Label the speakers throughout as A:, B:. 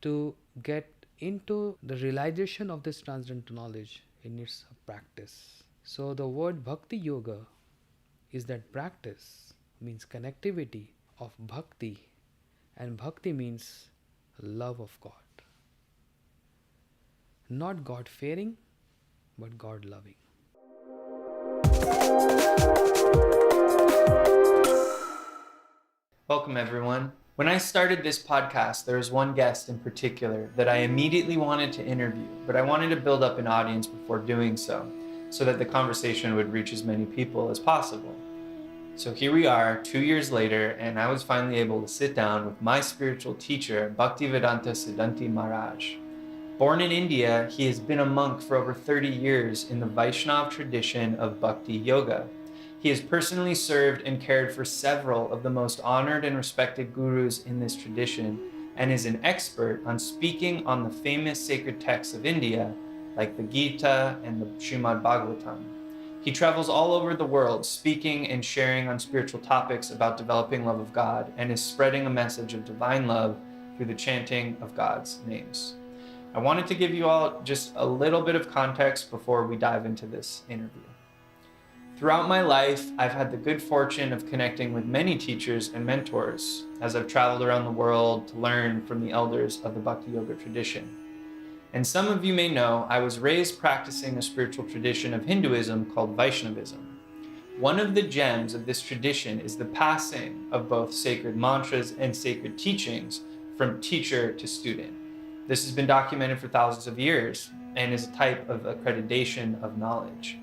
A: to get into the realization of this transcendental knowledge in its practice. So the word Bhakti Yoga is that practice, means connectivity of bhakti, and bhakti means love of God. Not God fearing, but God loving.
B: Welcome, everyone. When I started this podcast, there was one guest in particular that I immediately wanted to interview, but I wanted to build up an audience before doing so that the conversation would reach as many people as possible. So here we are, 2 years later, and I was finally able to sit down with my spiritual teacher, Bhaktivedanta Siddhanti Maharaj. Born in India, he has been a monk for over 30 years in the Vaishnava tradition of Bhakti Yoga. He has personally served and cared for several of the most honored and respected gurus in this tradition, and is an expert on speaking on the famous sacred texts of India, like the Gita and the Srimad Bhagavatam. He travels all over the world, speaking and sharing on spiritual topics about developing love of God, and is spreading a message of divine love through the chanting of God's names. I wanted to give you all just a little bit of context before we dive into this interview. Throughout my life, I've had the good fortune of connecting with many teachers and mentors as I've traveled around the world to learn from the elders of the Bhakti Yoga tradition. And some of you may know, I was raised practicing a spiritual tradition of Hinduism called Vaishnavism. One of the gems of this tradition is the passing of both sacred mantras and sacred teachings from teacher to student. This has been documented for thousands of years and is a type of accreditation of knowledge.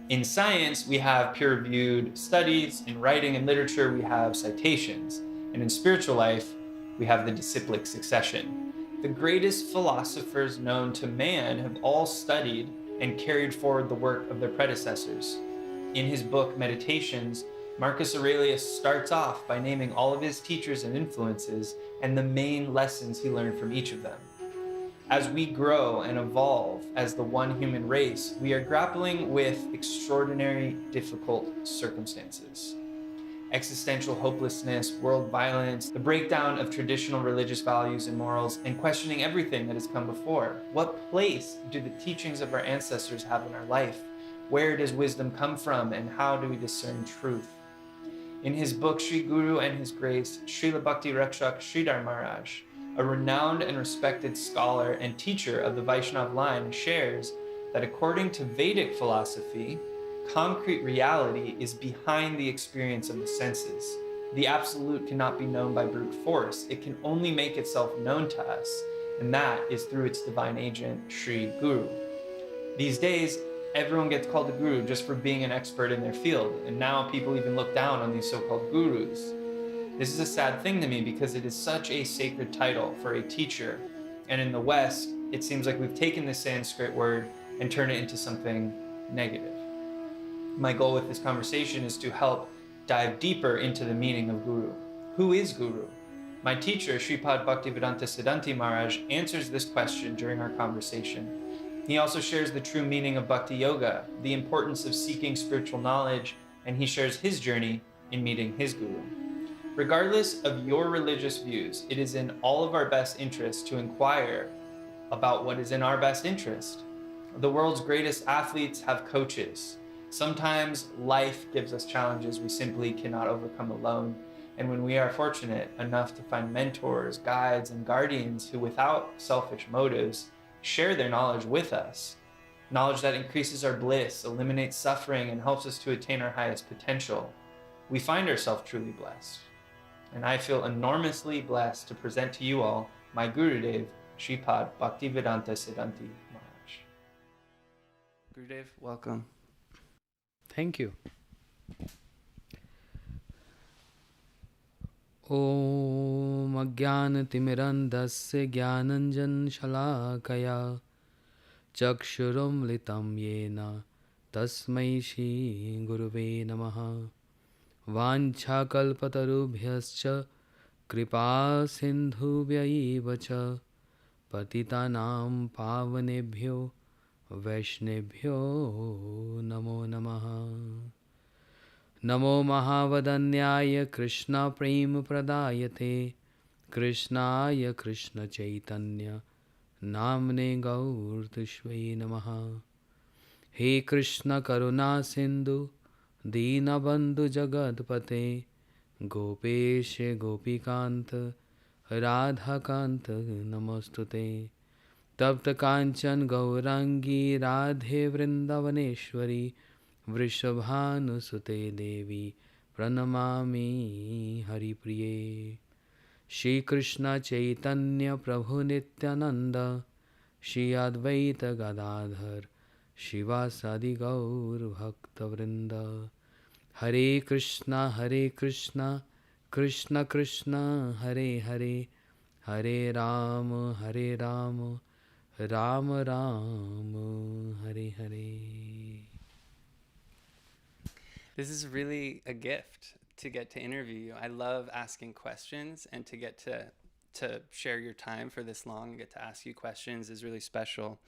B: In science, we have peer-reviewed studies. In writing and literature, we have citations. And in spiritual life, we have the disciplic succession. The greatest philosophers known to man have all studied and carried forward the work of their predecessors. In his book, Meditations, Marcus Aurelius starts off by naming all of his teachers and influences and the main lessons he learned from each of them. As we grow and evolve as the one human race, we are grappling with extraordinary, difficult circumstances. Existential hopelessness, world violence, the breakdown of traditional religious values and morals, and questioning everything that has come before. What place do the teachings of our ancestors have in our life? Where does wisdom come from, and how do we discern truth? In his book, Sri Guru and His Grace, Srila Bhakti Rakshak Sridhar Maharaj, a renowned and respected scholar and teacher of the Vaishnava line, shares that according to Vedic philosophy, concrete reality is behind the experience of the senses. The absolute cannot be known by brute force. It can only make itself known to us, and that is through its divine agent, Sri Guru. These days, everyone gets called a guru just for being an expert in their field, and now people even look down on these so-called gurus. This is a sad thing to me because it is such a sacred title for a teacher. And in the West, it seems like we've taken this Sanskrit word and turned it into something negative. My goal with this conversation is to help dive deeper into the meaning of guru. Who is guru? My teacher, Sripad Bhaktivedanta Siddhanti Maharaj, answers this question during our conversation. He also shares the true meaning of Bhakti Yoga, the importance of seeking spiritual knowledge, and he shares his journey in meeting his guru. Regardless of your religious views, it is in all of our best interest to inquire about what is in our best interest. The world's greatest athletes have coaches. Sometimes life gives us challenges we simply cannot overcome alone. And when we are fortunate enough to find mentors, guides, and guardians who, without selfish motives, share their knowledge with us, knowledge that increases our bliss, eliminates suffering, and helps us to attain our highest potential, we find ourselves truly blessed. And I feel enormously blessed to present to you all my Gurudev, Sripad Bhaktivedanta Siddhanti Maharaj. Gurudev, welcome.
A: Thank you. Om Ajnanatimirandasya Jnananjan Shalakaya Chakshurum Litam Yena Tasmai Shri Guruve Namaha Vanchakalpatarubhyascha Kripa Sindhubhyaiva cha Patitanam Pavanebhyo Vaishnebhyo Namo Namaha. Namo Mahavadanyaya Krishna Prema Pradayate Krishnaya Krishna Chaitanya Namne Gaur Tishvai Namaha. He Krishna Karuna Sindhu Deenabandhu Jagadpate Gopeshe Gopikant Radhakant Namostute. Tapta Kanchan Gaurangi Radhe Vrindavaneshwari Vrishabhanusute Devi Pranamami Haripriye. Shri Krishna Chaitanya Prabhu Nityananda Shri Advaita Gadadhar Shivasadi Gaur Bhakta Vrinda. Hare Krishna Krishna Krishna Hare Hare Hare Ram Ram Ram Hare Hare.
C: This is really a gift to get to interview you. I love asking questions, and to get to share your time for this long and get to ask you questions is really special.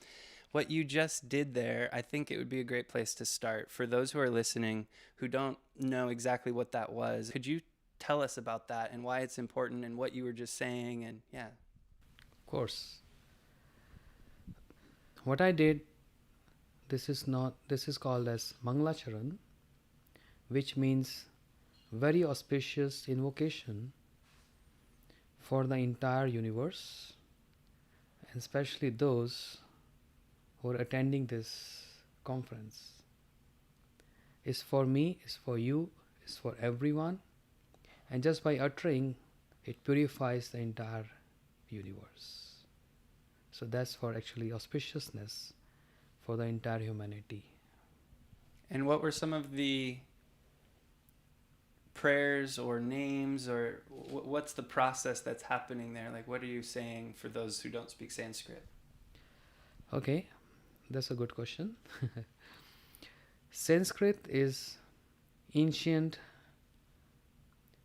C: What you just did there, I think it would be a great place to start. For those who are listening who don't know exactly what that was, could you tell us about that and why it's important and what you were just saying? And yeah.
A: Of course. What I did, this is called as Mangalacharan, which means very auspicious invocation for the entire universe, and especially those who are attending this conference. It's for me, it's for you, it's for everyone, and just by uttering, it purifies the entire universe. So that's for actually auspiciousness for the entire humanity.
C: And what were some of the prayers or names, or what's the process that's happening there? Like, what are you saying for those who don't speak Sanskrit?
A: Okay, that's a good question. Sanskrit is ancient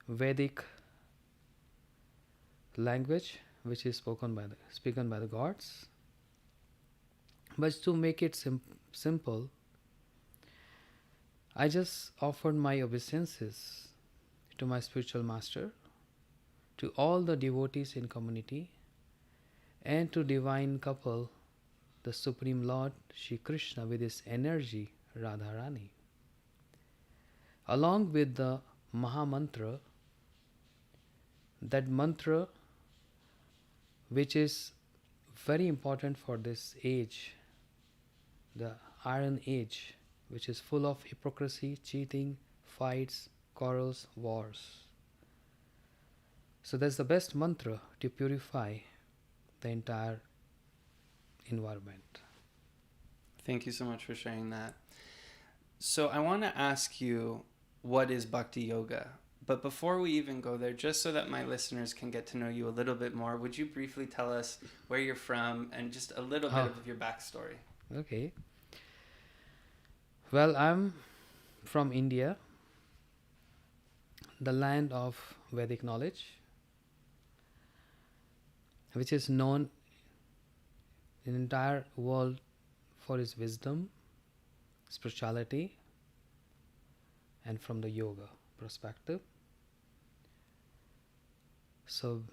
A: Vedic language which is spoken by the gods. But to make it simple, I just offered my obeisances to my spiritual master, to all the devotees in community, and to divine couple, the Supreme Lord Shri Krishna with his energy, Radharani. Along with the Maha Mantra, that mantra which is very important for this age, the Iron Age, which is full of hypocrisy, cheating, fights, quarrels, wars. So that's the best mantra to purify the entire environment.
C: Thank you so much for sharing that. So I want to ask you, what is Bhakti Yoga? But before we even go there, just so that my listeners can get to know you a little bit more, would you briefly tell us where you're from and just a little bit of your backstory?
A: Okay. Well, I'm from India, the land of Vedic knowledge, which is known in the entire world for its wisdom, spirituality, and from the yoga perspective. So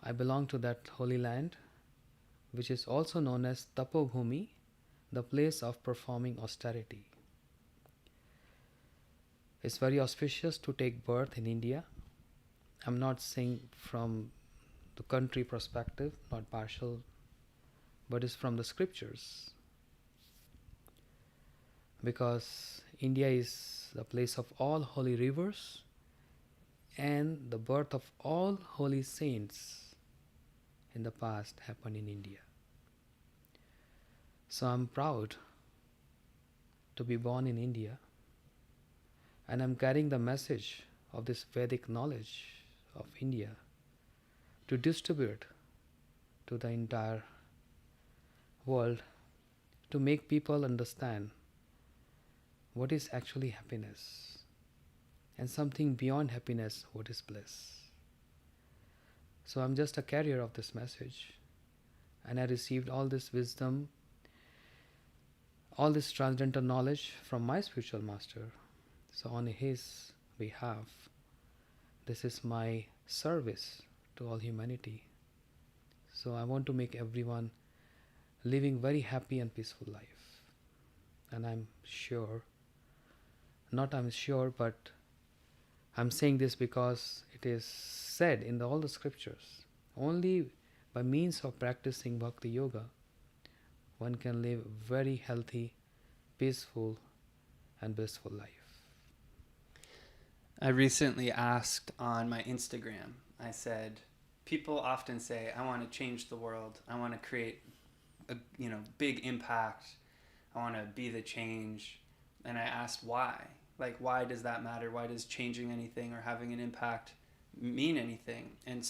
A: I belong to that holy land, which is also known as Tapobhumi, the place of performing austerity. It's very auspicious to take birth in India. I'm not saying from the country perspective, not partial, but it's from the scriptures. Because India is the place of all holy rivers and the birth of all holy saints in the past happened in India. So I'm proud to be born in India, and I'm carrying the message of this Vedic knowledge of India to distribute to the entire world, to make people understand what is actually happiness, and something beyond happiness, what is bliss. So I'm just a carrier of this message, and I received all this wisdom, all this transcendental knowledge from my spiritual master. So on his behalf, this is my service to all humanity. So I want to make everyone living very happy and peaceful life. And I'm sure, but I'm saying this because it is said in all the scriptures, only by means of practicing Bhakti Yoga, one can live very healthy, peaceful, and blissful life.
C: I recently asked on my Instagram, I said, people often say, I want to change the world. I want to create a big impact. I want to be the change. And I asked why. Like, why does that matter? Why does changing anything or having an impact mean anything? And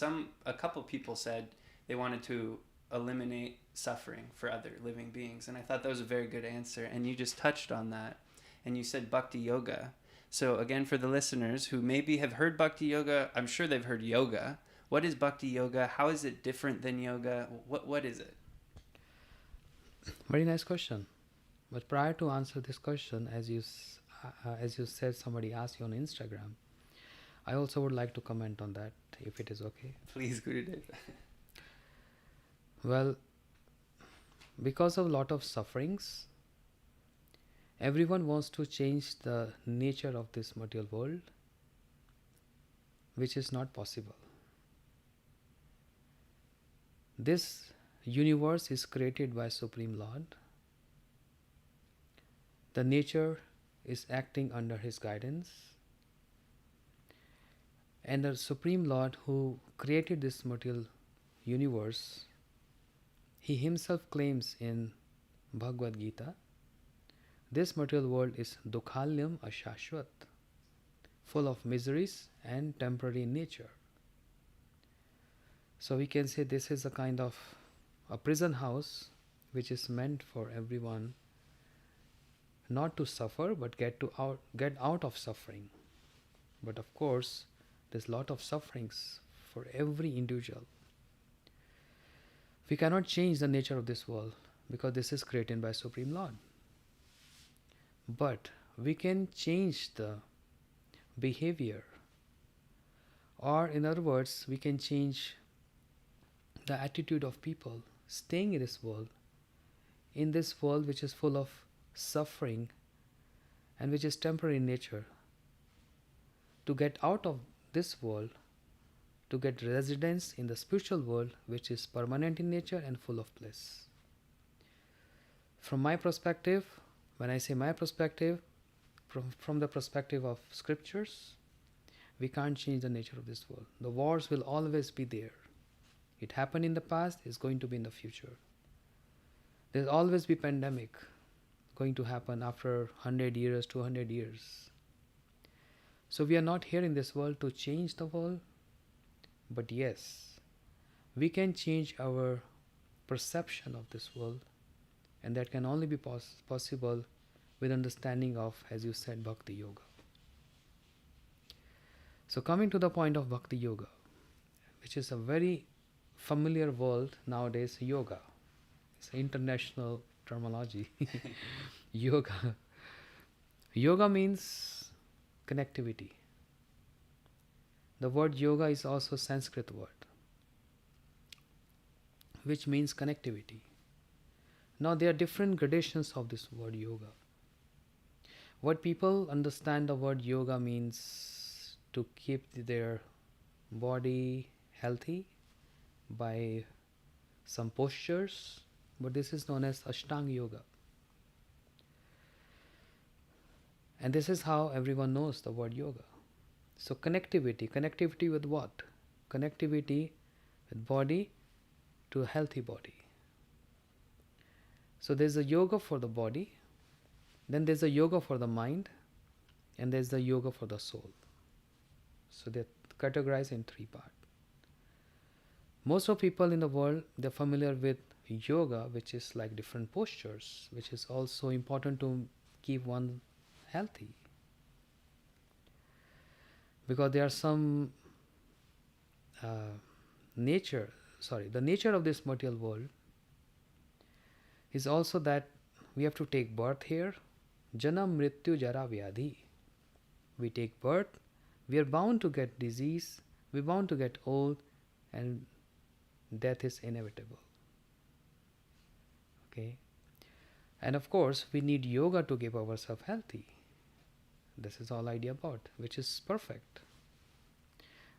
C: a couple people said they wanted to eliminate suffering for other living beings. And I thought that was a very good answer. And you just touched on that. And you said Bhakti Yoga. So again, for the listeners who maybe have heard Bhakti Yoga, I'm sure they've heard yoga. What is Bhakti Yoga? How is it different than yoga? What is it?
A: Very nice question. But prior to answer this question, as you said, somebody asked you on Instagram, I also would like to comment on that, if it is okay.
C: Please, Gurudev.
A: Well, because of a lot of sufferings, everyone wants to change the nature of this material world, which is not possible. This universe is created by Supreme Lord. The nature is acting under His guidance. And the Supreme Lord who created this material universe, He Himself claims in Bhagavad Gita, this material world is dukhalyam ashashvat, full of miseries and temporary in nature. So we can say this is a kind of a prison house which is meant for everyone not to suffer but get out of suffering. But of course, there's a lot of sufferings for every individual. We cannot change the nature of this world because this is created by Supreme Lord. But we can change the behavior, or in other words, we can change the attitude of people staying in this world which is full of suffering and which is temporary in nature, to get out of this world, to get residence in the spiritual world which is permanent in nature and full of bliss. From my perspective, when I say my perspective, from the perspective of scriptures, we can't change the nature of this world. The wars will always be there. It happened in the past, it's going to be in the future. There'll always be pandemic going to happen after 100 years, 200 years. So we are not here in this world to change the world, but yes, we can change our perception of this world, and that can only be possible with understanding of, as you said, Bhakti Yoga. So coming to the point of Bhakti Yoga, which is a very familiar word nowadays, yoga. It's an international terminology. Yoga. Yoga means connectivity. The word yoga is also a Sanskrit word, which means connectivity. Now there are different gradations of this word yoga. What people understand the word yoga means to keep their body healthy by some postures, but this is known as Ashtanga Yoga. And this is how everyone knows the word yoga. So connectivity with what? Connectivity with body to a healthy body. So there's a yoga for the body, then there's a yoga for the mind, and there's the yoga for the soul. So they're categorized in three parts. Most of people in the world, they're familiar with yoga, which is like different postures, which is also important to keep one healthy. Because there are some the nature of this material world is also that we have to take birth here. Janam mrityu jara vyadhi. We take birth, we are bound to get disease, we're bound to get old, and death is inevitable. Okay? And of course, we need yoga to keep ourselves healthy. This is all idea about, which is perfect.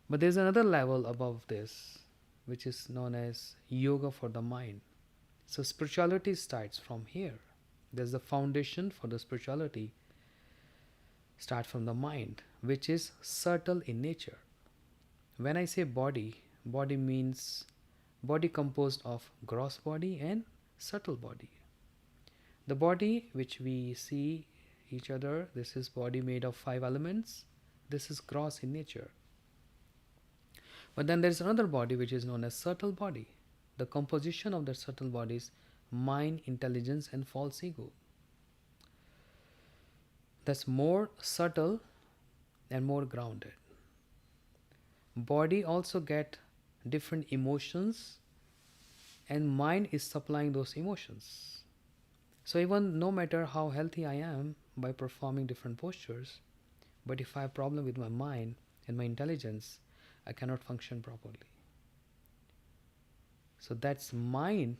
A: But there's another level above this, which is known as yoga for the mind. So spirituality starts from here. There's the foundation for the spirituality. Start from the mind, which is subtle in nature. When I say body, body means body composed of gross body and subtle body. The body which we see each other, this is body made of 5 elements. This is gross in nature. But then there's another body which is known as subtle body. The composition of the subtle body is mind, intelligence, and false ego. That's more subtle and more grounded. Body also get different emotions, and mind is supplying those emotions. So even no matter how healthy I am by performing different postures, but if I have problem with my mind and my intelligence, I cannot function properly. So that's mind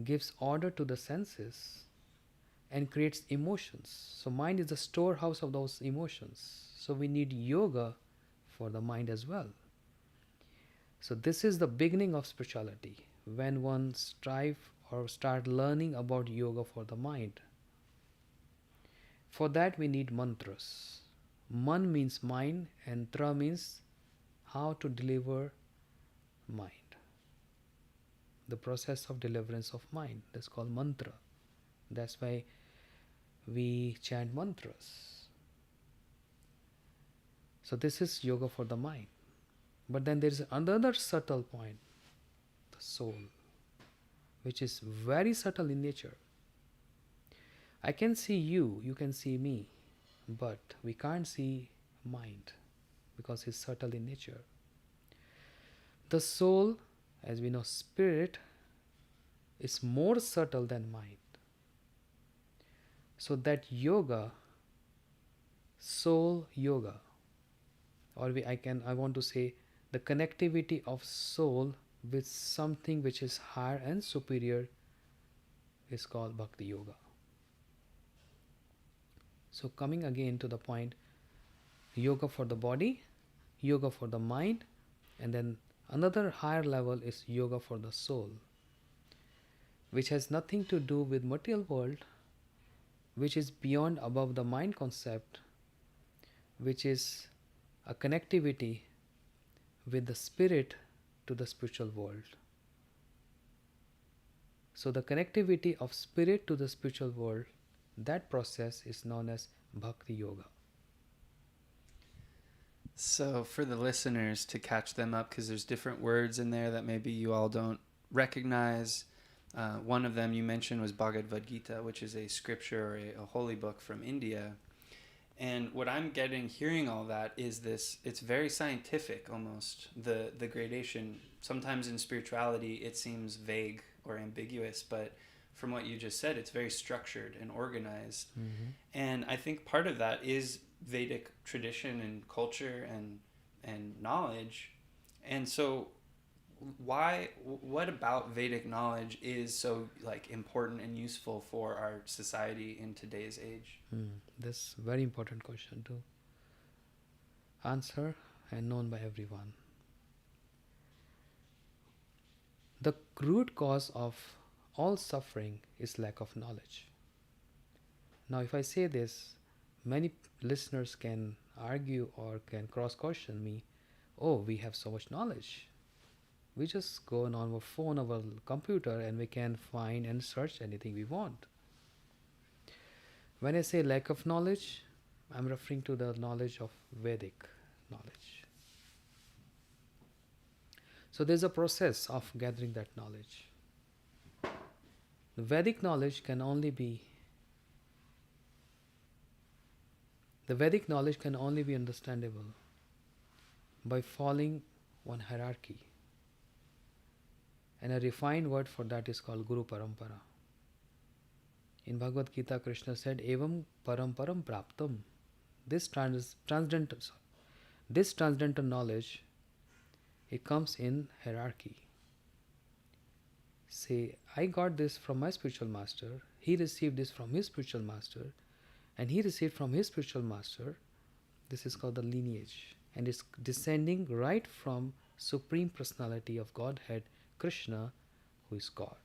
A: gives order to the senses and creates emotions. So mind is the storehouse of those emotions. So we need yoga for the mind as well. So this is the beginning of spirituality, when one strive or start learning about yoga for the mind. For that we need mantras. Man means mind and tra means how to deliver mind. The process of deliverance of mind, that's called mantra. That's why we chant mantras. So this is yoga for the mind. But then there is another subtle point, the soul, which is very subtle in nature. I can see you, you can see me, but we can't see mind because it's subtle in nature. The soul, as we know, spirit, is more subtle than mind. So that yoga, soul yoga, or I want to say the connectivity of soul with something which is higher and superior is called Bhakti Yoga. So coming again to the point, yoga for the body, yoga for the mind, and then another higher level is yoga for the soul, which has nothing to do with material world, which is beyond above the mind concept, which is a connectivity with the spirit to the spiritual world. So the connectivity of spirit to the spiritual world, that process is known as Bhakti Yoga.
C: So for the listeners, to catch them up, because there's different words in there that maybe you all don't recognize. One of them you mentioned was Bhagavad Gita, which is a scripture or a holy book from India. And what I'm getting, hearing all that, is this, it's very scientific almost, the gradation. Sometimes in spirituality it seems vague or ambiguous, but from what you just said, it's very structured and organized. Mm-hmm. And I think part of that is Vedic tradition and culture and knowledge. And so what about Vedic knowledge is so important and useful for our society in today's age?
A: That's a very important question to answer and known by everyone. The root cause of all suffering is lack of knowledge. Now if I say this, many listeners can argue or can cross-question me, oh, we have so much knowledge. We just go on our phone, our computer, and we can find and search anything we want. When I say lack of knowledge, I'm referring to the knowledge of Vedic knowledge. So there's a process of gathering that knowledge. The Vedic knowledge can only be understandable by following one hierarchy. And a refined word for that is called Guru Parampara. In Bhagvat Gita, Krishna said, Evam Paramparam Praptam. This transcendental knowledge it comes in hierarchy. Say, I got this from my spiritual master, he received this from his spiritual master, and he received from his spiritual master. This is called the lineage, and it's descending right from Supreme Personality of Godhead, Krishna, who is God.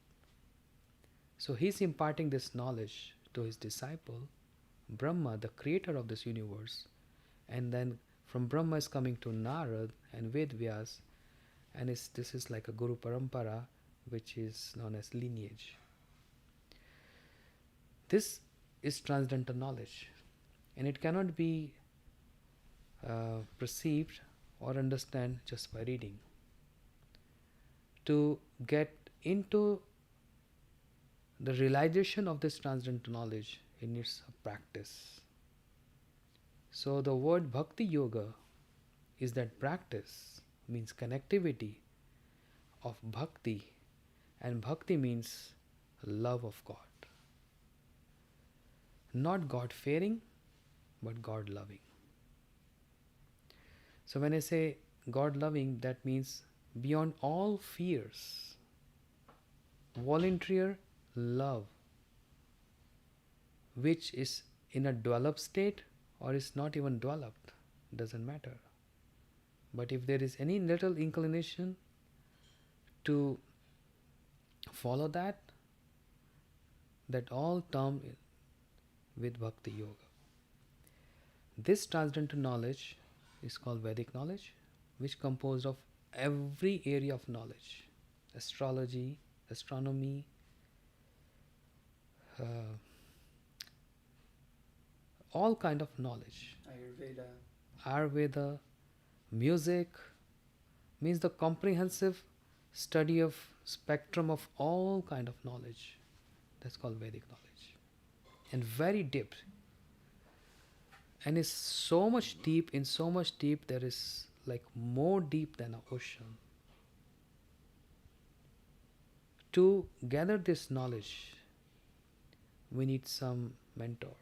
A: So he's imparting this knowledge to his disciple, Brahma, the creator of this universe, and then from Brahma is coming to Narad and Vedvyas, and this is like a Guru Parampara, which is known as lineage. This is transcendental knowledge, and it cannot be perceived or understand just by reading. To get into the realization of this transcendental knowledge, it needs a practice. So the word Bhakti Yoga is that practice, means connectivity of bhakti, and bhakti means love of God. Not God fearing, but God loving. So when I say God loving, that means beyond all fears, voluntary love, which is in a developed state or is not even developed, doesn't matter. But if there is any little inclination to follow that all term with Bhakti Yoga. This transcendental knowledge is called Vedic knowledge, which is composed of every area of knowledge: astrology, astronomy, all kind of knowledge. Ayurveda, music, means the comprehensive study of spectrum of all kind of knowledge. That's called Vedic knowledge. And very deep. And it's so much deep, there is like more deep than an ocean. To gather this knowledge, we need some mentor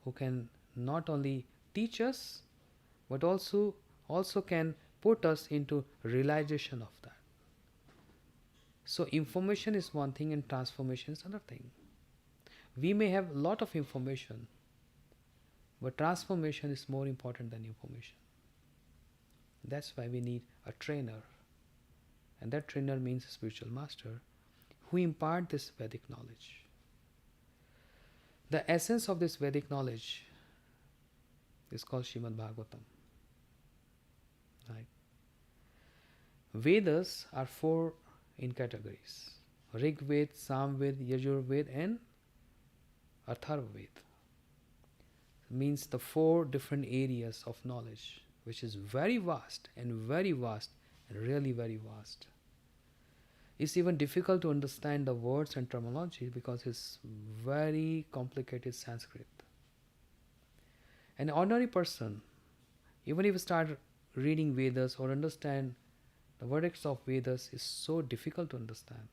A: who can not only teach us, but also can put us into realization of that. So information is one thing and transformation is another thing. We may have a lot of information, but transformation is more important than information. That's why we need a trainer. And that trainer means a spiritual master who impart this Vedic knowledge. The essence of this Vedic knowledge is called Srimad Bhagavatam. Right? Vedas are 4 in categories: Rig Ved, Sam Ved, Yajur Ved, and Atharva Ved. Means the 4 different areas of knowledge, which is very vast and really very vast. It's even difficult to understand the words and terminology because it's very complicated Sanskrit. An ordinary person, even if you start reading Vedas or understand the verdicts of Vedas, is so difficult to understand.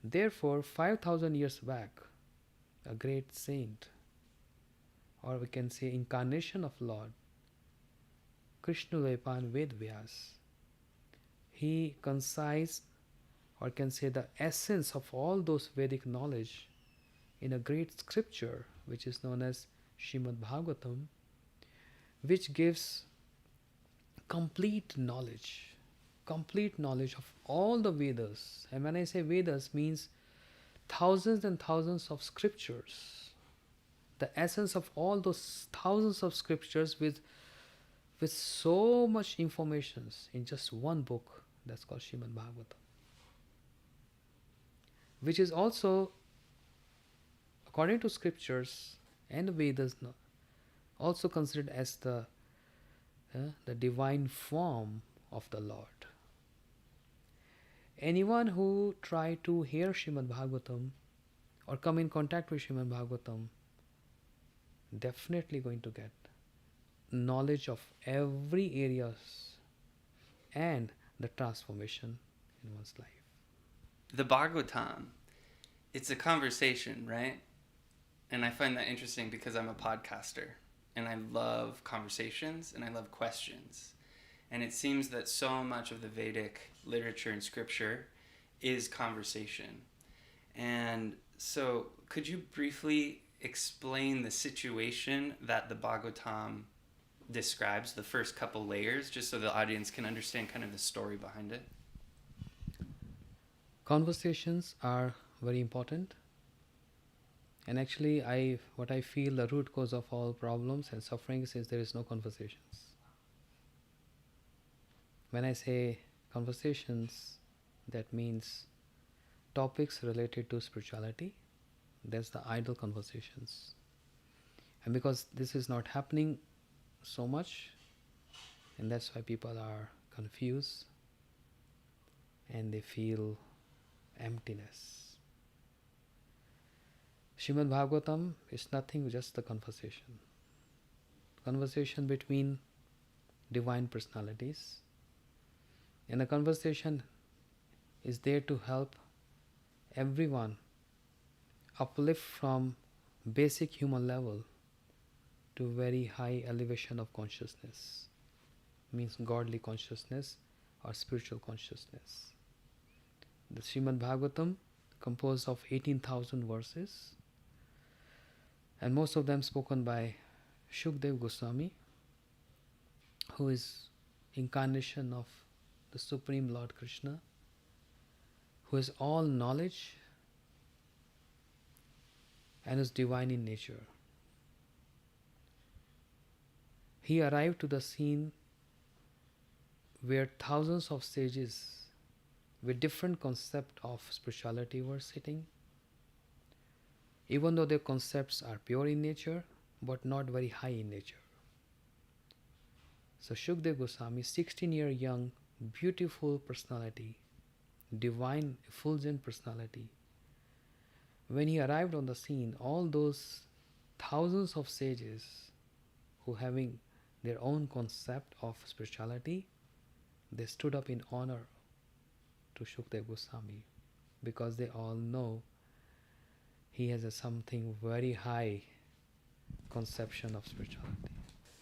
A: Therefore, 5,000 years back, a great saint, or we can say incarnation of Lord, Krishna Vepan Vedvyas, he concised, or can say the essence of all those Vedic knowledge in a great scripture which is known as Srimad Bhagavatam, which gives complete knowledge of all the Vedas. And when I say Vedas, means thousands and thousands of scriptures. The essence of all those thousands of scriptures with so much information in just one book, that's called Srimad Bhagavatam, which is also, according to scriptures and the Vedas, also considered as the divine form of the Lord. Anyone who try to hear Srimad Bhagavatam or come in contact with Srimad Bhagavatam definitely going to get knowledge of every areas and the transformation in one's life.
C: The Bhagavatam, it's a conversation, right? And I find that interesting because I'm a podcaster and I love conversations and I love questions. And it seems that so much of the Vedic literature and scripture is conversation. And so could you briefly explain the situation that the Bhagavatam describes, the first couple layers, just so the audience can understand kind of the story behind it?
A: Conversations are very important. And actually, what I feel the root cause of all problems and sufferings is there is no conversations. When I say conversations, that means topics related to spirituality. That's the idle conversations. And because this is not happening so much, and that's why people are confused and they feel emptiness. Srimad Bhagavatam is nothing, just the conversation. Conversation between divine personalities. And the conversation is there to help everyone uplift from basic human level to very high elevation of consciousness. Means godly consciousness or spiritual consciousness. The Srimad Bhagavatam composed of 18,000 verses, and most of them spoken by Shukdev Goswami, who is incarnation of the Supreme Lord Krishna, who is all knowledge and is divine in nature. He arrived to the scene where thousands of sages with different concept of spirituality were sitting, even though their concepts are pure in nature but not very high in nature. So Shukdev Goswami, 16-year young, beautiful personality, divine, effulgent personality, when he arrived on the scene, all those thousands of sages who having their own concept of spirituality, they stood up in honor to Shukdev Goswami because they all know he has something very high conception of spirituality.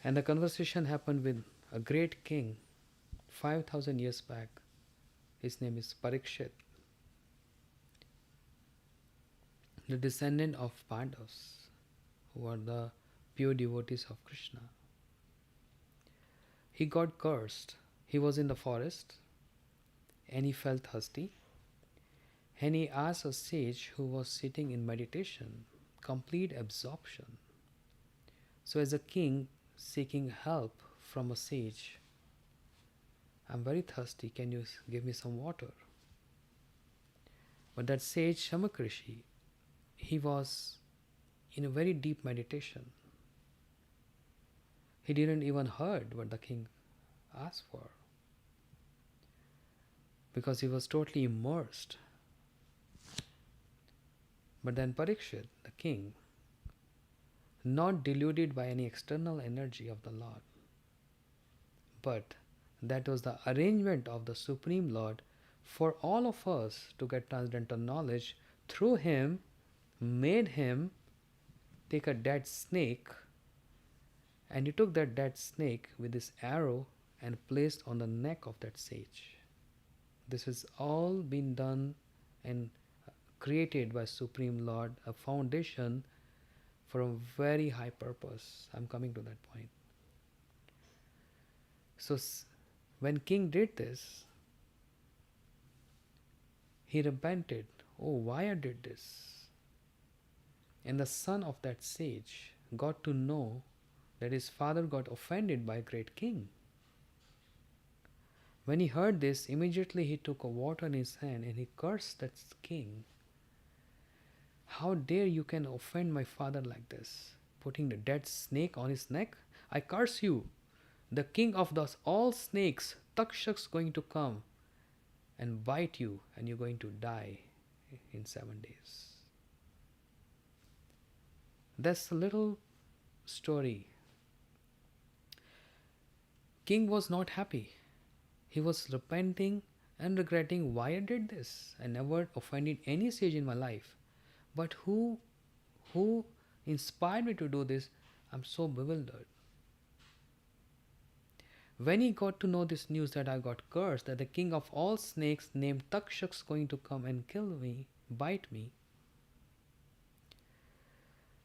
A: And the conversation happened with a great king 5,000 years back. His name is Parikshit, the descendant of Pandavas, who are the pure devotees of Krishna. He got cursed. He was in the forest and he felt thirsty. And he asked a sage who was sitting in meditation, complete absorption. So as a king seeking help from a sage, I'm very thirsty, can you give me some water? But that sage Shamakrishi, he was in a very deep meditation. He didn't even heard what the king asked for, because he was totally immersed. But then Parikshit, the king, not deluded by any external energy of the Lord, but that was the arrangement of the Supreme Lord for all of us to get transcendental knowledge through him, made him take a dead snake, and he took that dead snake with his arrow and placed on the neck of that sage. This has all been done and created by Supreme Lord, a foundation for a very high purpose. I'm coming to that point. So when king did this, he repented. Oh, why I did this? And the son of that sage got to know that his father got offended by a great king. When he heard this, immediately he took a water in his hand and he cursed that king. How dare you can offend my father like this, putting the dead snake on his neck? I curse you. The king of all snakes, Takshak's going to come and bite you, and you're going to die in 7 days. That's a little story. King was not happy. He was repenting and regretting, why I did this. I never offended any sage in my life. But who inspired me to do this? I'm so bewildered. When he got to know this news that I got cursed, that the king of all snakes named Takshak's going to come and kill me, bite me,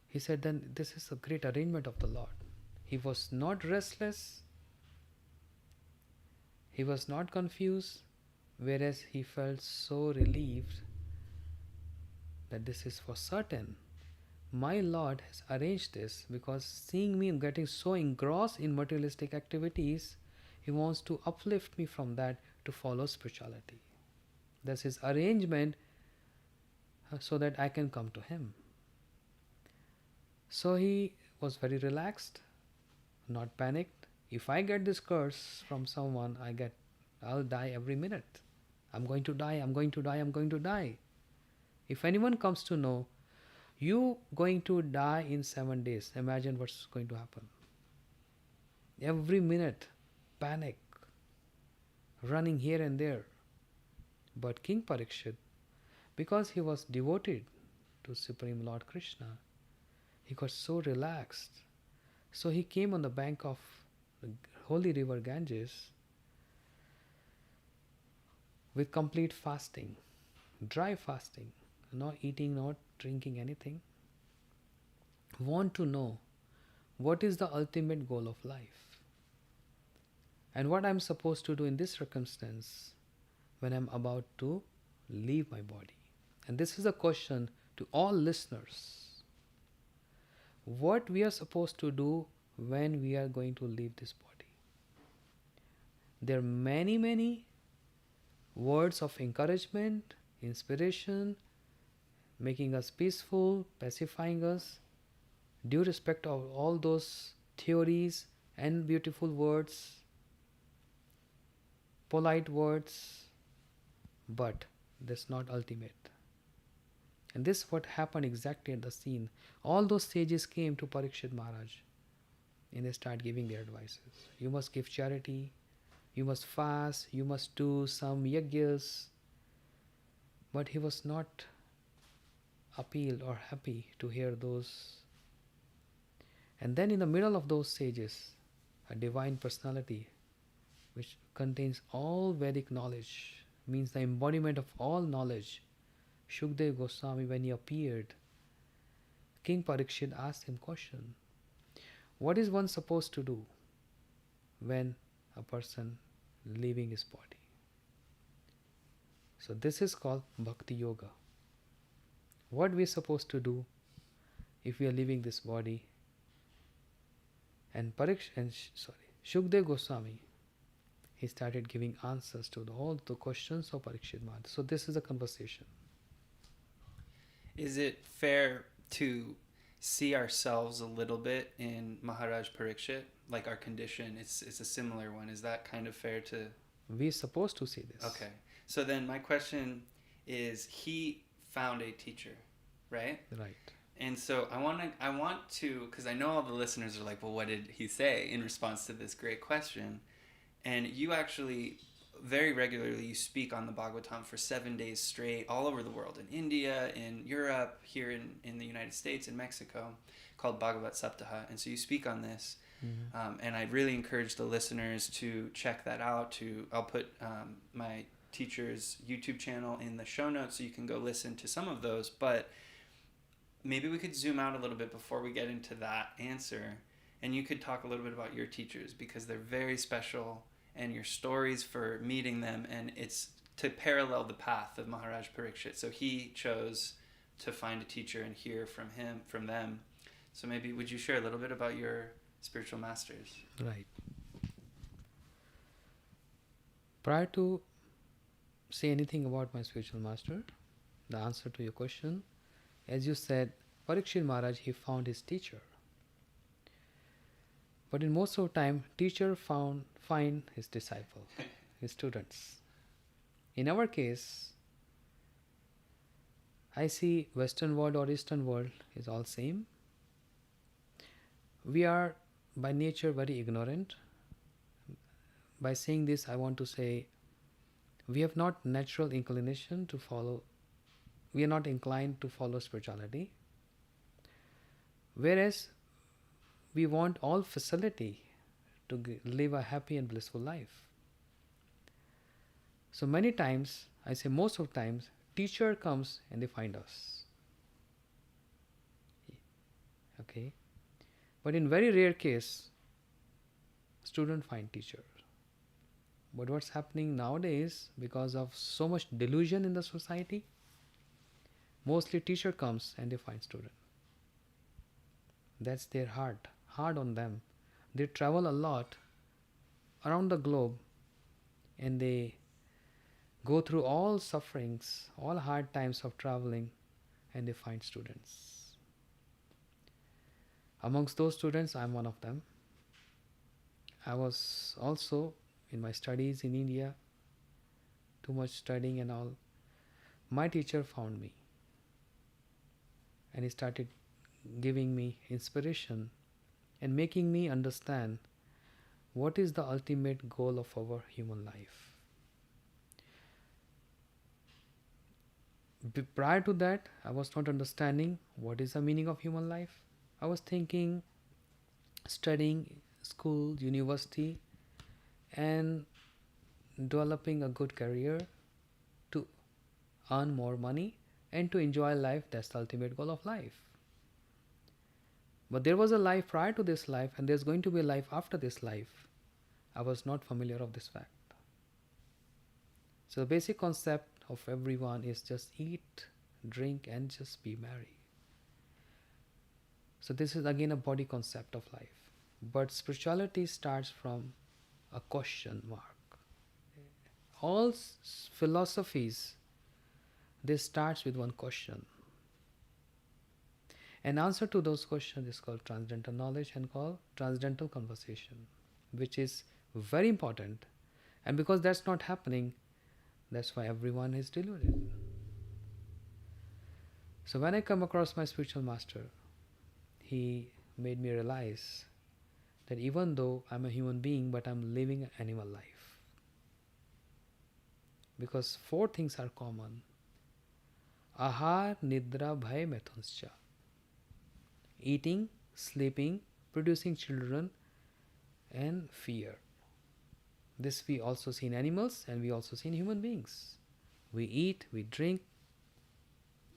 A: he said, then this is a great arrangement of the Lord. He was not restless, he was not confused, whereas he felt so relieved that this is for certain. My Lord has arranged this because seeing me getting so engrossed in materialistic activities, he wants to uplift me from that to follow spirituality. That's his arrangement so that I can come to him. So he was very relaxed, not panicked. If I get this curse from someone, I'll die every minute. I'm going to die, I'm going to die, I'm going to die. If anyone comes to know, you going to die in 7 days, imagine what's going to happen. Every minute, panic, running here and there. But King Parikshit, because he was devoted to Supreme Lord Krishna, he got so relaxed. So he came on the bank of the holy river Ganges with complete fasting, dry fasting, not eating, not drinking anything. Want to know what is the ultimate goal of life and what I'm supposed to do in this circumstance when I'm about to leave my body. And this is a question to all listeners. What we are supposed to do when we are going to leave this body. There are many words of encouragement, inspiration, making us peaceful, pacifying us, due respect of all those theories and beautiful words, polite words, but that's not ultimate. And this is what happened exactly at the scene. All those sages came to Parikshit Maharaj and they start giving their advices. You must give charity, you must fast, you must do some yagyas. But he was not appealed or happy to hear those. And then in the middle of those sages, a divine personality which contains all Vedic knowledge, means the embodiment of all knowledge, Shukdev Goswami, when he appeared, King Parikshit asked him question. What is one supposed to do when a person leaving his body? So this is called Bhakti Yoga. What we are supposed to do if we are leaving this body? And Shukdev Goswami, he started giving answers to all the questions of Parikshit Maharaj. So this is a conversation.
C: Is it fair to see ourselves a little bit in Maharaj Parikshit, like our condition? It's a similar one. Is that kind of fair to?
A: We're supposed to see this.
C: Okay. So then my question is, he found a teacher, right?
A: Right.
C: And so I want to, because I know all the listeners are like, well, what did he say in response to this great question? And you actually very regularly you speak on the Bhagavatam for 7 days straight all over the world, in India, in Europe, here in the United States, in Mexico, called Bhagvat Saptahs. And so you speak on this. Mm-hmm. And I really encourage the listeners to check that out. I'll put my teacher's YouTube channel in the show notes so you can go listen to some of those. But maybe we could zoom out a little bit before we get into that answer. And you could talk a little bit about your teachers, because they're very special, and your stories for meeting them, and it's to parallel the path of Maharaj Parikshit. So he chose to find a teacher and hear from them. So maybe would you share a little bit about your spiritual masters?
A: Right. Prior to say anything about my spiritual master, the answer to your question, as you said, Parikshit Maharaj, he found his teacher. But in most of the time, teacher find his disciple, his students. In our case, I see Western world or Eastern world is all same. We are by nature very ignorant. By saying this, I want to say we have not natural inclination to follow. We are not inclined to follow spirituality. Whereas we want all facility to live a happy and blissful life. So many times, I say most of times, teacher comes and they find us. Okay? But in very rare case, student find teacher. But what's happening nowadays, because of so much delusion in the society, mostly teacher comes and they find student. That's their heart, hard on them. They travel a lot around the globe and they go through all sufferings, all hard times of traveling, and they find students. Amongst those students, I'm one of them. I was also in my studies in India, too much studying and all. My teacher found me and he started giving me inspiration and making me understand what is the ultimate goal of our human life. Prior to that, I was not understanding what is the meaning of human life. I was thinking studying school, university, and developing a good career to earn more money and to enjoy life. That's the ultimate goal of life. But there was a life prior to this life and there's going to be a life after this life. I was not familiar of this fact. So the basic concept of everyone is just eat, drink and just be merry. So this is again a body concept of life. But spirituality starts from a question mark. All philosophies, they starts with one question. An answer to those questions is called transcendental knowledge and called transcendental conversation, which is very important. And because that's not happening, that's why everyone is deluded. So when I come across my spiritual master, he made me realize that even though I'm a human being, but I'm living an animal life. Because 4 things are common. Ahar, Nidra, Bhay, Methunscha. Eating, sleeping, producing children, and fear. This we also see in animals and we also see in human beings. We eat, we drink,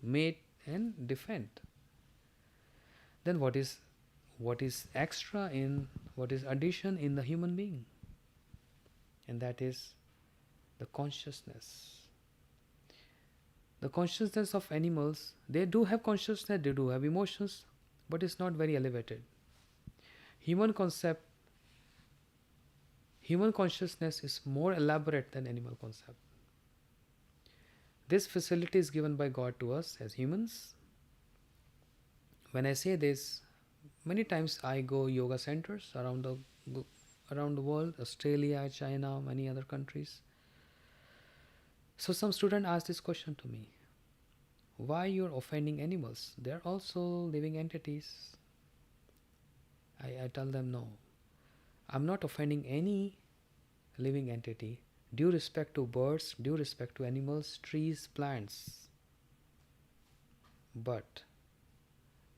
A: mate, and defend. Then what is extra in, what is addition in the human being? And that is the consciousness. The consciousness of animals, they do have consciousness, they do have emotions, but it's not very elevated. Human consciousness is more elaborate than animal concept. This facility is given by God to us as humans. When I say this, many times I go yoga centers around the world, Australia, China, many other countries. So some student asked this question to me. Why you're offending animals? They're also living entities. I tell them no. I'm not offending any living entity. Due respect to birds, due respect to animals, trees, plants. But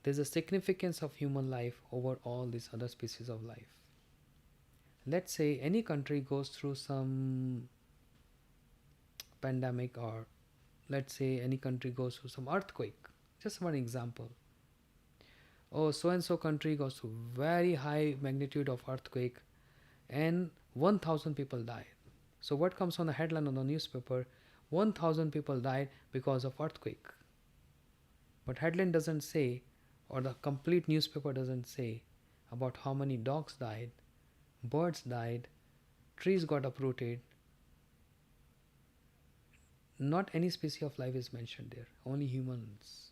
A: there's a significance of human life over all these other species of life. Let's say any country goes through some pandemic, or let's say any country goes through some earthquake. Just one example. Oh, so and so country goes through very high magnitude of earthquake and 1,000 people died. So what comes on the headline on the newspaper? 1,000 people died because of earthquake. But headline doesn't say, or the complete newspaper doesn't say about how many dogs died, birds died, trees got uprooted. Not any species of life is mentioned there, only humans.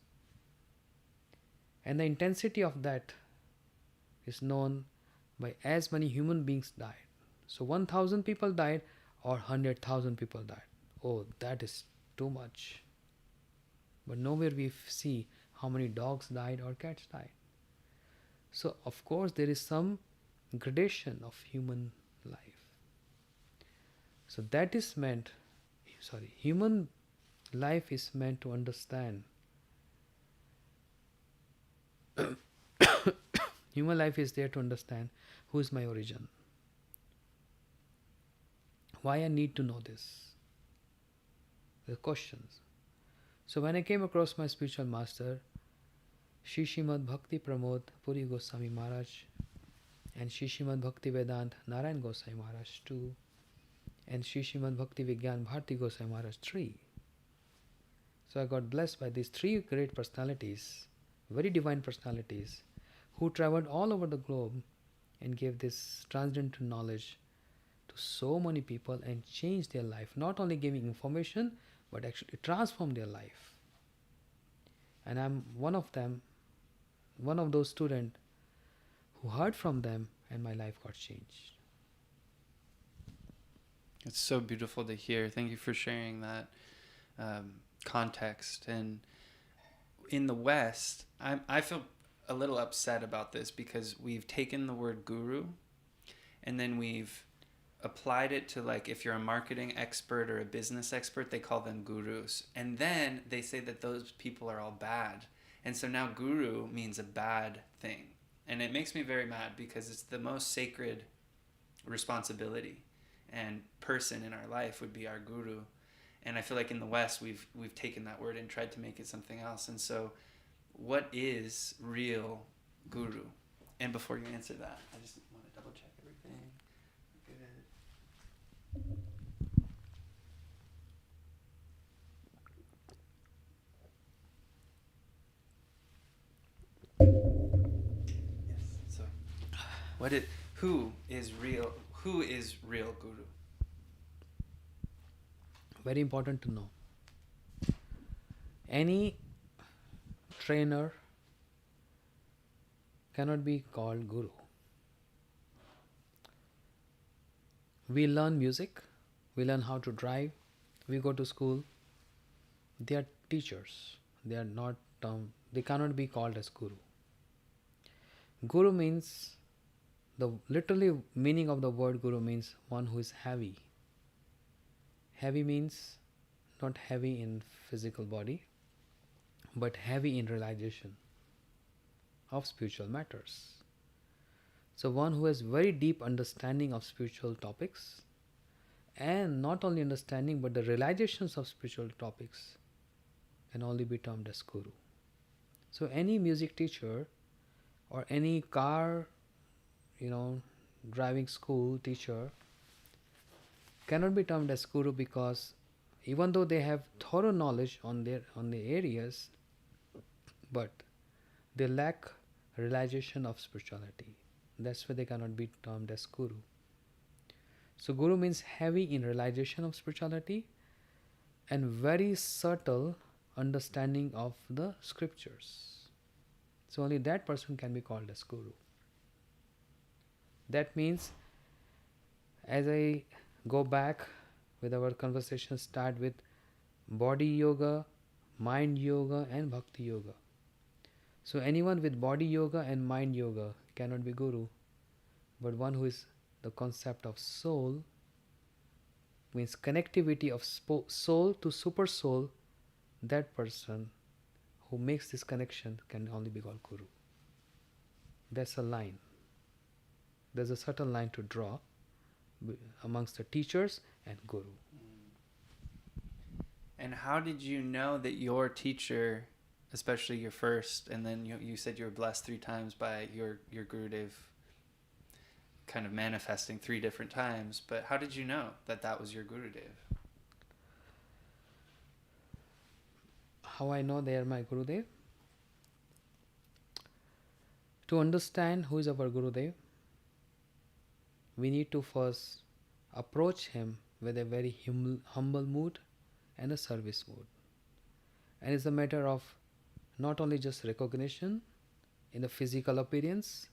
A: And the intensity of that is known by as many human beings died. So 1,000 people died or 100,000 people died. Oh, that is too much. But nowhere we see how many dogs died or cats died. So of course there is some gradation of human life. So that is meant, human life is meant to understand. Human life is there to understand who is my origin. Why I need to know this? The questions. So when I came across my spiritual master, Shri Srimad Bhakti Pramod Puri Goswami Maharaj and Shri Srimad Bhaktivedanta Narayana Goswami Maharaj 2 and Shri Srimad Bhakti Vigyan Bharti Goswami Maharaj 3. So I got blessed by these three great personalities, very divine personalities, who traveled all over the globe and gave this transcendental knowledge to so many people and changed their life, not only giving information but actually transformed their life. And I'm one of them, one of those students who heard from them, and my life got changed.
C: It's so beautiful to hear. Thank you for sharing that context. And in the West, I feel a little upset about this because we've taken the word guru and then we've applied it to, like, if you're a marketing expert or a business expert, they call them gurus. And then they say that those people are all bad. And so now guru means a bad thing. And it makes me very mad because it's the most sacred responsibility and person in our life would be our guru. And I feel like in the West, we've taken that word and tried to make it something else. And so what is real guru? And before you answer that, I just want to double check everything. Good. Yes. So who is real guru?
A: Very important to know. Any trainer cannot be called guru. We learn music, we learn how to drive, we go to school. They are teachers. They are not. They cannot be called as guru. Guru means, the literally meaning of the word guru means one who is heavy. Heavy means not heavy in physical body, but heavy in realization of spiritual matters. So one who has very deep understanding of spiritual topics, and not only understanding but the realizations of spiritual topics, can only be termed as guru. So any music teacher or any car, driving school teacher cannot be termed as guru, because even though they have thorough knowledge on the areas, but they lack realization of spirituality. That's why they cannot be termed as guru. So guru means heavy in realization of spirituality and very subtle understanding of the scriptures. So only that person can be called as guru. That means, as I go back with our conversation, start with body yoga, mind yoga and bhakti yoga. So anyone with body yoga and mind yoga cannot be guru, but one who is the concept of soul, means connectivity of soul to super soul, that person who makes this connection can only be called guru. That's a line. There's a certain line to draw amongst the teachers and guru.
C: And how did you know that your teacher, especially your first, and then you said you were blessed 3 times by your Gurudev kind of manifesting 3 different times, but how did you know that was your Gurudev?
A: How I know they are my Gurudev? To understand who is our Gurudev, we need to first approach him with a very humble mood and a service mood. And it's a matter of not only just recognition in the physical appearance,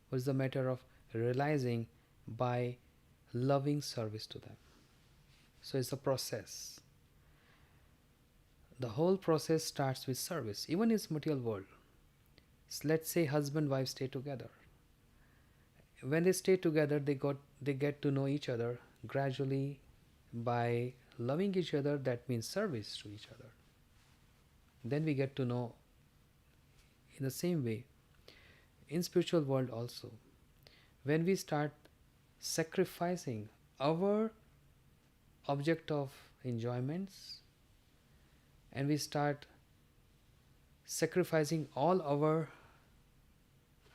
A: but it's a matter of realizing by loving service to them. So it's a process. The whole process starts with service, even in this material world. So let's say husband wife stay together. When they stay together, they get to know each other gradually. By loving each other, that means service to each other. Then we get to know in the same way in spiritual world also. When we start sacrificing our object of enjoyments, and we start sacrificing all our,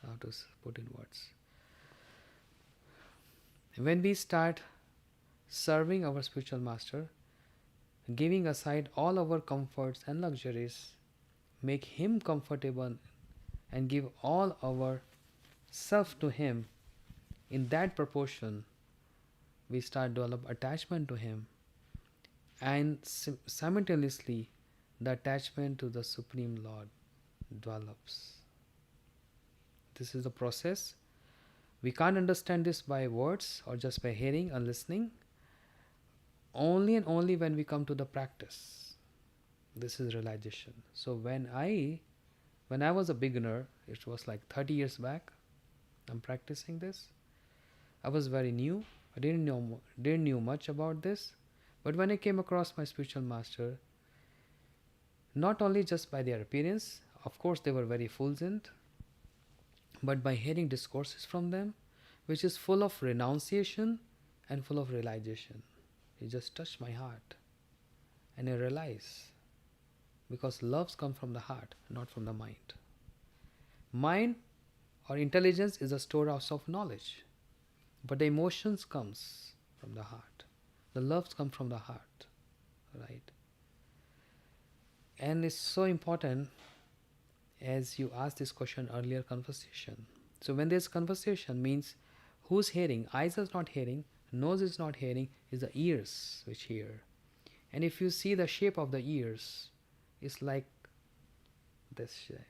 A: how to put in words, when we start serving our spiritual master, giving aside all our comforts and luxuries, make him comfortable and give all our self to him, in that proportion we start develop attachment to him, and simultaneously the attachment to the Supreme Lord develops. This is the process. We can't understand this by words or just by hearing or listening. Only and only when we come to the practice. This is realization. So when I was a beginner, it was like 30 years back, I'm practicing this. I was very new. I didn't know much about this. But when I came across my spiritual master, not only just by their appearance, of course they were very fulgent, but by hearing discourses from them, which is full of renunciation and full of realization. It just touched my heart. And I realize, because loves come from the heart, not from the mind. Mind or intelligence is a storehouse of knowledge, but the emotions comes from the heart. The loves come from the heart, right? And it's so important, as you asked this question earlier, conversation. So when there's conversation, means who's hearing? Eyes is not hearing, nose is not hearing, is the ears which hear. And if you see the shape of the ears, it's like this shape.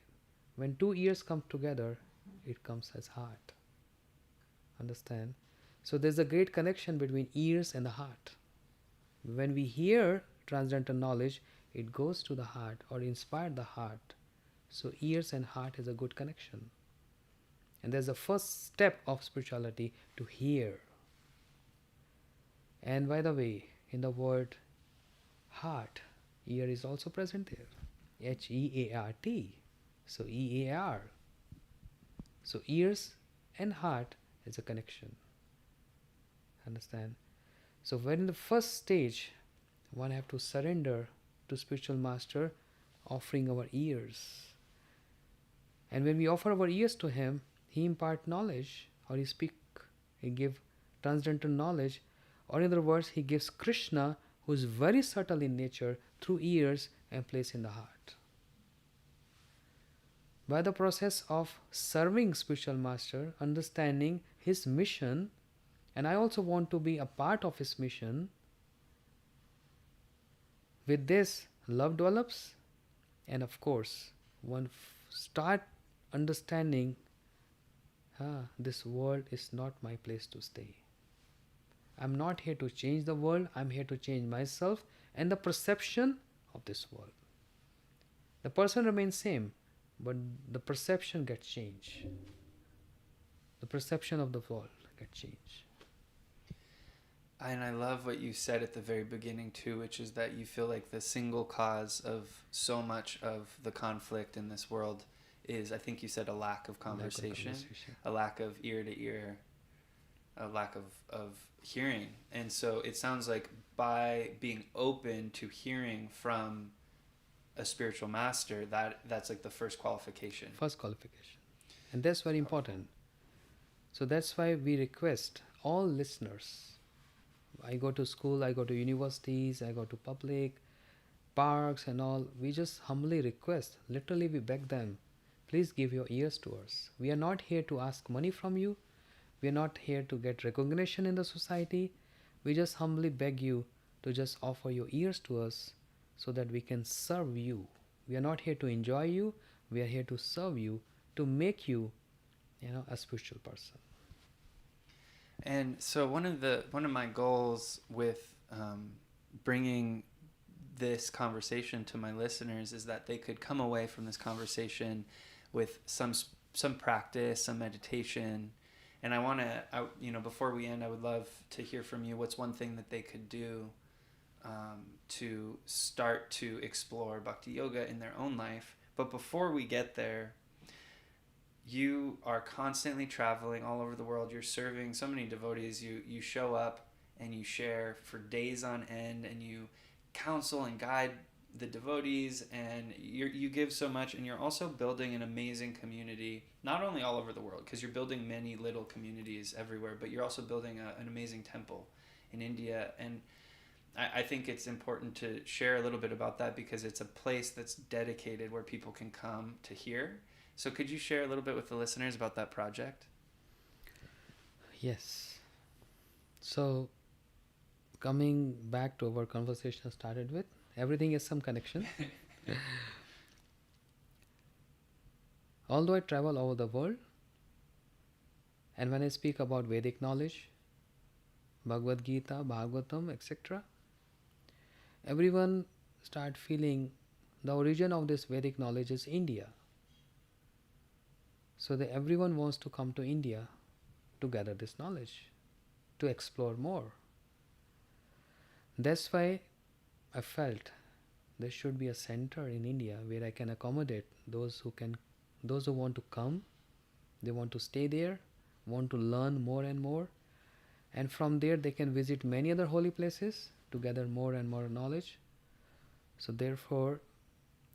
A: When two ears come together, it comes as heart. Understand? So there's a great connection between ears and the heart. When we hear transcendental knowledge, it goes to the heart or inspire the heart. So ears and heart is a good connection. And there's a first step of spirituality to hear. And by the way, in the word heart, ear is also present there. H-E-A-R-T. So E-A-R. So ears and heart is a connection. Understand? So when in the first stage, one have to surrender to spiritual master, offering our ears. And when we offer our ears to him, he impart knowledge, or he give transcendental knowledge, or in other words, he gives Krishna, who is very subtle in nature, through ears and place in the heart. By the process of serving spiritual master, understanding his mission, and I also want to be a part of his mission, with this, love develops, and of course, one start understanding, this world is not my place to stay. I'm not here to change the world, I'm here to change myself and the perception of this world. The person remains same, but the perception gets changed. The perception of the world gets changed.
C: And I love what you said at the very beginning too, which is that you feel like the single cause of so much of the conflict in this world is, I think you said, a lack of conversation, a lack of ear to ear, a lack of hearing. And so it sounds like by being open to hearing from a spiritual master, that's like the first qualification.
A: First qualification. And that's very important. So that's why we request all listeners. I go to school, I go to universities, I go to public parks and all. We just humbly request, literally we beg them, please give your ears to us. We are not here to ask money from you. We are not here to get recognition in the society. We just humbly beg you to just offer your ears to us so that we can serve you. We are not here to enjoy you. We are here to serve you, to make you, a spiritual person.
C: And so one of my goals with bringing this conversation to my listeners is that they could come away from this conversation with some practice, some meditation. And I want to, before we end, I would love to hear from you. What's one thing that they could do to start to explore Bhakti Yoga in their own life? But before we get there, you are constantly traveling all over the world. You're serving so many devotees. You show up and you share for days on end, and you counsel and guide the devotees, and you give so much, and you're also building an amazing community, not only all over the world, because you're building many little communities everywhere, but you're also building an amazing temple in India. And I think it's important to share a little bit about that, because it's a place that's dedicated where people can come to hear. So could you share a little bit with the listeners about that project?
A: Yes. So, coming back to our conversation started with, everything is some connection. Although I travel over the world, and when I speak about Vedic knowledge, Bhagavad Gita, Bhagavatam, etc., everyone start feeling the origin of this Vedic knowledge is India. So that everyone wants to come to India to gather this knowledge, to explore more. That's why I felt there should be a center in India where I can accommodate those who want to come, they want to stay there, want to learn more and more, and from there they can visit many other holy places to gather more and more knowledge. So therefore,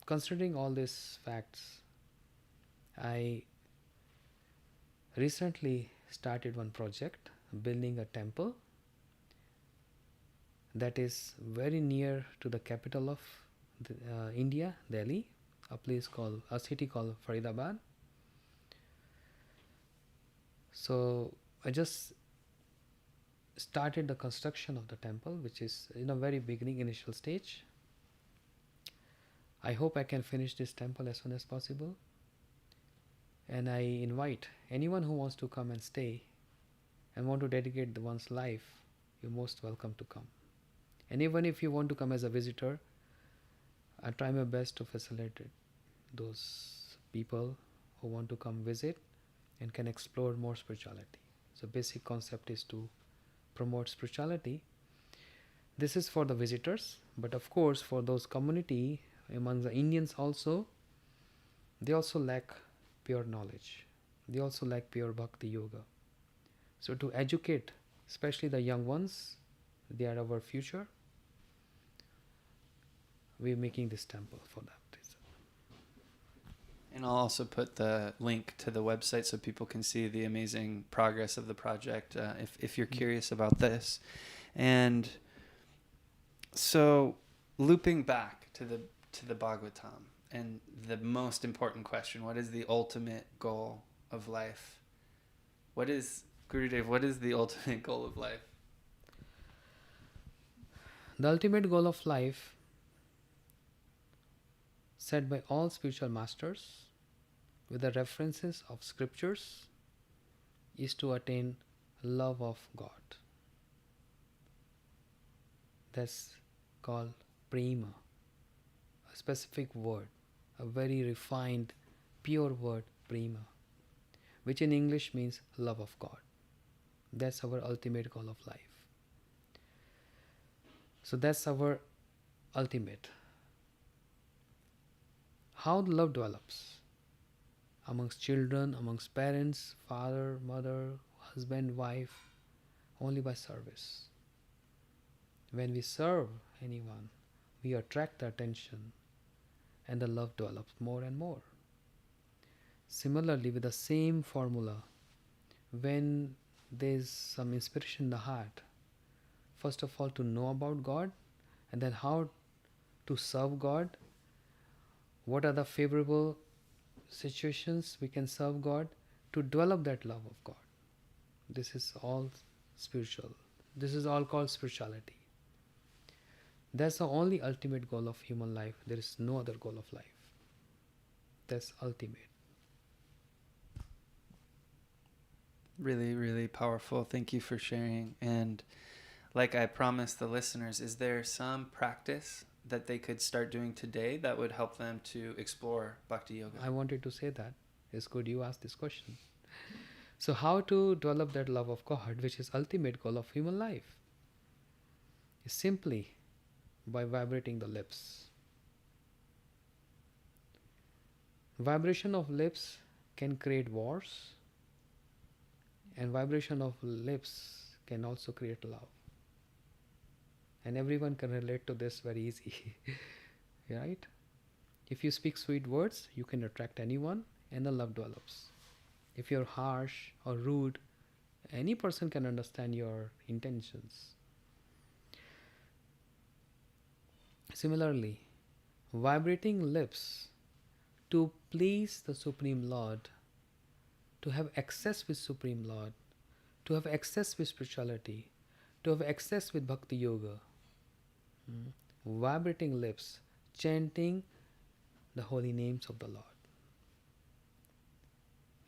A: considering all these facts, I recently started one project, building a temple that is very near to the capital of India, Delhi, a city called Faridabad. So I just started the construction of the temple, which is in a very beginning, initial stage. I hope I can finish this temple as soon as possible. And I invite anyone who wants to come and stay and want to dedicate one's life, you're most welcome to come. And even if you want to come as a visitor, I try my best to facilitate those people who want to come visit and can explore more spirituality. So basic concept is to promote spirituality. This is for the visitors, but of course for those community among the Indians also, they also lack pure knowledge. They also lack pure Bhakti Yoga. So to educate, especially the young ones, they are our future. We're making this temple for that reason.
C: And I'll also put the link to the website so people can see the amazing progress of the project, if you're curious about this. And so, looping back to the Bhagavatam and the most important question: what is the ultimate goal of life? What is the ultimate goal of life?
A: The ultimate goal of life, set by all spiritual masters with the references of scriptures, is to attain love of God. That's called prema, a specific word, a very refined, pure word, prema, which in English means love of God. That's our ultimate goal of life. So that's our ultimate. How love develops amongst children, amongst parents, father, mother, husband, wife, only by service. When we serve anyone, we attract the attention and the love develops more and more. Similarly, with the same formula, when there's some inspiration in the heart, first of all to know about God, and then how to serve God, what are the favorable situations we can serve God, to develop that love of God. This is all spiritual. This is all called spirituality. That's the only ultimate goal of human life. There is no other goal of life. That's ultimate.
C: Really, really powerful. Thank you for sharing. And like I promised the listeners, is there some practice that they could start doing today that would help them to explore Bhakti Yoga?
A: I wanted to say that. It's good you asked this question. So how to develop that love of God, which is ultimate goal of human life? Is simply by vibrating the lips. Vibration of lips can create wars, and vibration of lips can also create love. And everyone can relate to this very easy. Right? If you speak sweet words, you can attract anyone and the love develops. If you're harsh or rude, any person can understand your intentions. Similarly, vibrating lips to please the Supreme Lord, to have access with Supreme Lord, to have access with spirituality, to have access with Bhakti Yoga. Vibrating lips, chanting the holy names of the Lord.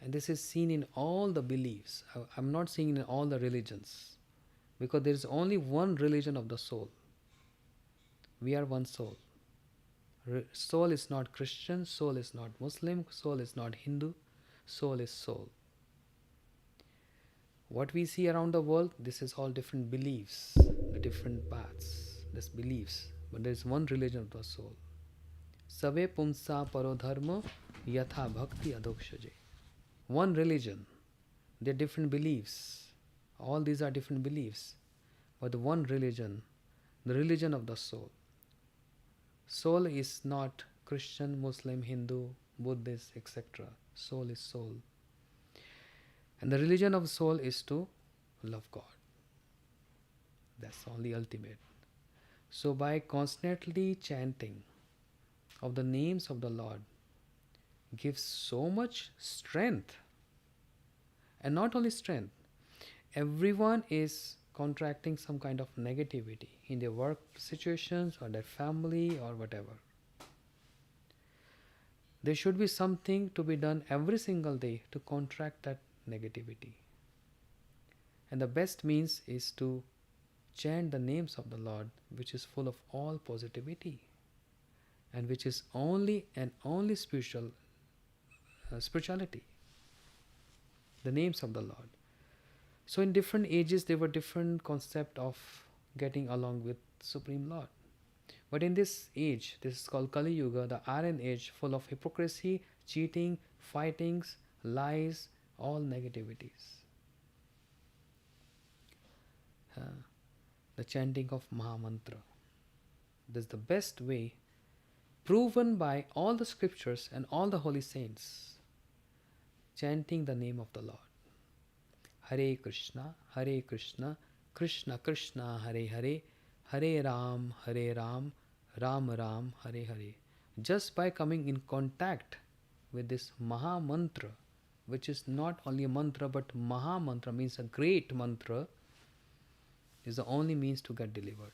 A: And this is seen in all the beliefs. I'm not seeing in all the religions, because there is only one religion of the soul. We are one soul. Soul is not Christian, soul is not Muslim, soul is not Hindu, soul is soul. What we see around the world, this is all different beliefs, the different paths, this beliefs. But there is one religion of the soul. Save pumsa paro dharma yatha bhakti adokshaje. One religion. There are different beliefs. All these are different beliefs. But the one religion, the religion of the soul. Soul is not Christian, Muslim, Hindu, Buddhist, etc. Soul is soul. And the religion of soul is to love God. That's only ultimate. So by constantly chanting of the names of the Lord gives so much strength. And not only strength, everyone is contracting some kind of negativity in their work situations or their family or whatever. There should be something to be done every single day to contract that negativity. And the best means is to chant the names of the Lord, which is full of all positivity and which is only and only spirituality. The names of the Lord. So in different ages there were different concept of getting along with Supreme Lord. But in this age, this is called Kali Yuga, the Iron Age, full of hypocrisy, cheating, fightings, lies, all negativities. The chanting of Mahamantra. This is the best way, proven by all the scriptures and all the holy saints. Chanting the name of the Lord. Hare Krishna, Krishna Krishna, Hare Hare, Hare Ram, Ram Ram, Hare Hare. Just by coming in contact with this Maha Mantra, which is not only a mantra but Maha Mantra means a great mantra, is the only means to get delivered.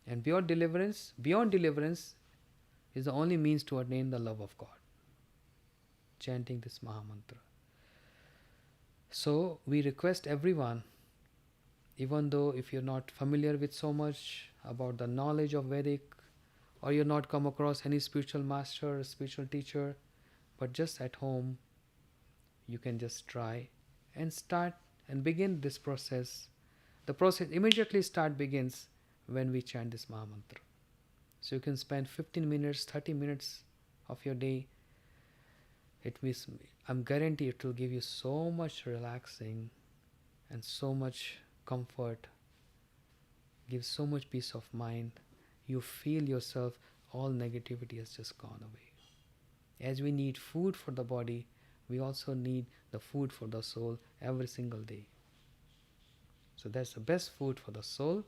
A: And beyond deliverance is the only means to attain the love of God. Chanting this Maha Mantra. So we request everyone, even though if you're not familiar with so much about the knowledge of Vedic, or you're not come across any spiritual master, spiritual teacher, but just at home, you can just try and start and begin this process. The process immediately begins when we chant this Maha Mantra. So you can spend 15 minutes, 30 minutes of your day. It means, I'm guaranteed it will give you so much relaxing and so much comfort, gives so much peace of mind. You feel yourself, all negativity has just gone away. As we need food for the body, we also need the food for the soul every single day. So that's the best food for the soul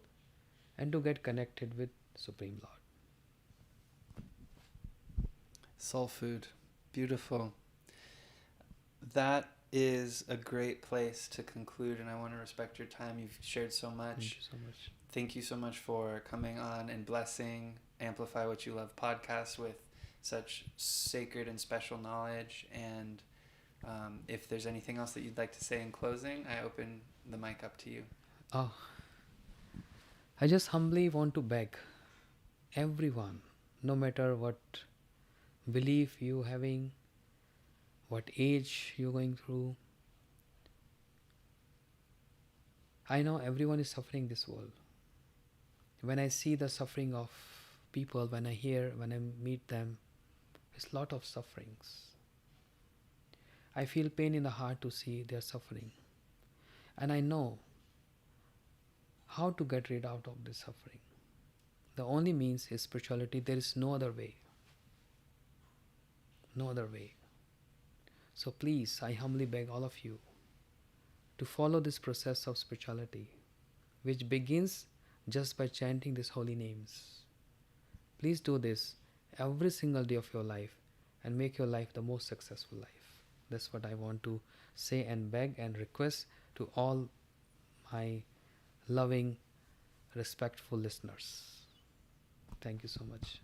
A: and to get connected with Supreme Lord.
C: Soul food. Beautiful. That is a great place to conclude, and I want to respect your time. You've shared so much.
A: Thank you so much.
C: Thank you so much for coming on and blessing Amplify What You Love podcast with such sacred and special knowledge. And if there's anything else that you'd like to say in closing, I open the mic up to you.
A: I just humbly want to beg everyone, no matter what belief you having, what age you're going through. I know everyone is suffering in this world. When I see the suffering of people, when I meet them, there's a lot of sufferings. I feel pain in the heart to see their suffering. And I know how to get rid out of this suffering. The only means is spirituality. There is no other way. No other way. So please, I humbly beg all of you to follow this process of spirituality, which begins just by chanting these holy names. Please do this every single day of your life and make your life the most successful life. That's what I want to say and beg and request to all my loving, respectful listeners. Thank you so much.